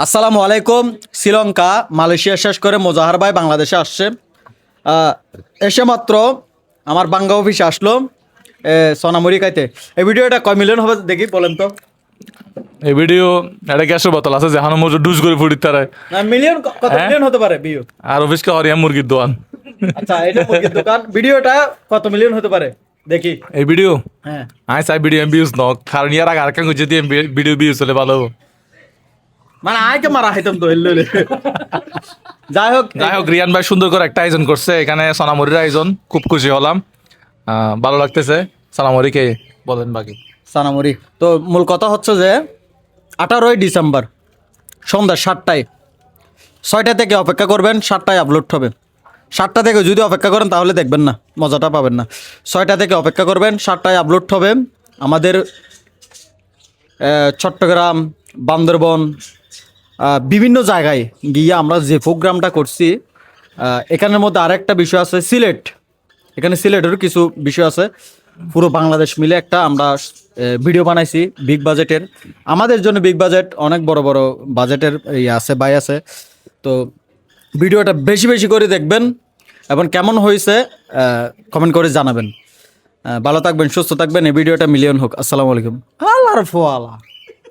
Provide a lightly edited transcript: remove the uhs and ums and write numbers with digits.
আসসালামু আলাইকুম। শ্রীলঙ্কা মালয়েশিয়া শেষ করে মোজাহার ভাই বাংলাদেশে আসছে। এসে মাত্র আমার বাঙ্গা অফিসে আসলো সোনামুড়ি খাইতে। এই ভিডিওটা কয় মিলিয়ন হবে দেখি বলেন তো। এই ভিডিও একটা গ্যাসের বোতল আছে যেখানে মজুর ডুজ করে ফুটির তারা মিলিয়ন কত হ্যাঁ? মিলিয়ন হতে পারে ভিউ? আর অফিসকে হরিয়া মুরগির দোকান। আচ্ছা, এটা মুরগির দোকান। ভিডিওটা কত মিলিয়ন হতে পারে দেখি। এই ভিডিও হ্যাঁ, আই চাই ভিডিও ভিউজ ন কারণ ইয়ার আগে আরেকখান যদি ভিডিও ভিউজ হলে ভালো হবো। মানে আয়কে মারা হাইতাম তো হইলে যাই হোক যাই হোক রিয়ান ভাই সুন্দর করে একটা আয়োজন করছে এখানে সোনামুড়ির আয়োজন, খুব খুশি হলাম, ভালো লাগতেছে। সোনামুড়িকে বলেন বাকি। সোনামুড়ি তো মূল কথা হচ্ছে যে 18ই ডিসেম্বর সন্ধ্যা 7টায় 6টা থেকে অপেক্ষা করবেন, 7টায় আপলোড হবে। 7টা থেকে যদি অপেক্ষা করেন তাহলে দেখবেন না, মজাটা পাবেন না। 6টা থেকে অপেক্ষা করবেন, 7টায় আপলোড হবে। আমাদের চট্টগ্রাম, বান্দরবন, বিভিন্ন জায়গায় গিয়ে আমরা যে প্রোগ্রামটা করছি, এখানের মধ্যে আরেকটা বিষয় আছে সিলেট। এখানে সিলেটেরও কিছু বিষয় আছে। পুরো বাংলাদেশ মিলে একটা আমরা ভিডিও বানাইছি বিগ বাজেটের। আমাদের জন্য বিগ বাজেট, অনেক বড় বড় বাজেটের আছে ভাই আছে। তো ভিডিওটা বেশি বেশি করে দেখবেন এবং কেমন হয়েছে কমেন্ট করে জানাবেন। ভালো থাকবেন, সুস্থ থাকবেন। এই ভিডিওটা মিলিয়ন হোক। আসসালামু আলাইকুম। আল্লাহর ফোয়ালা।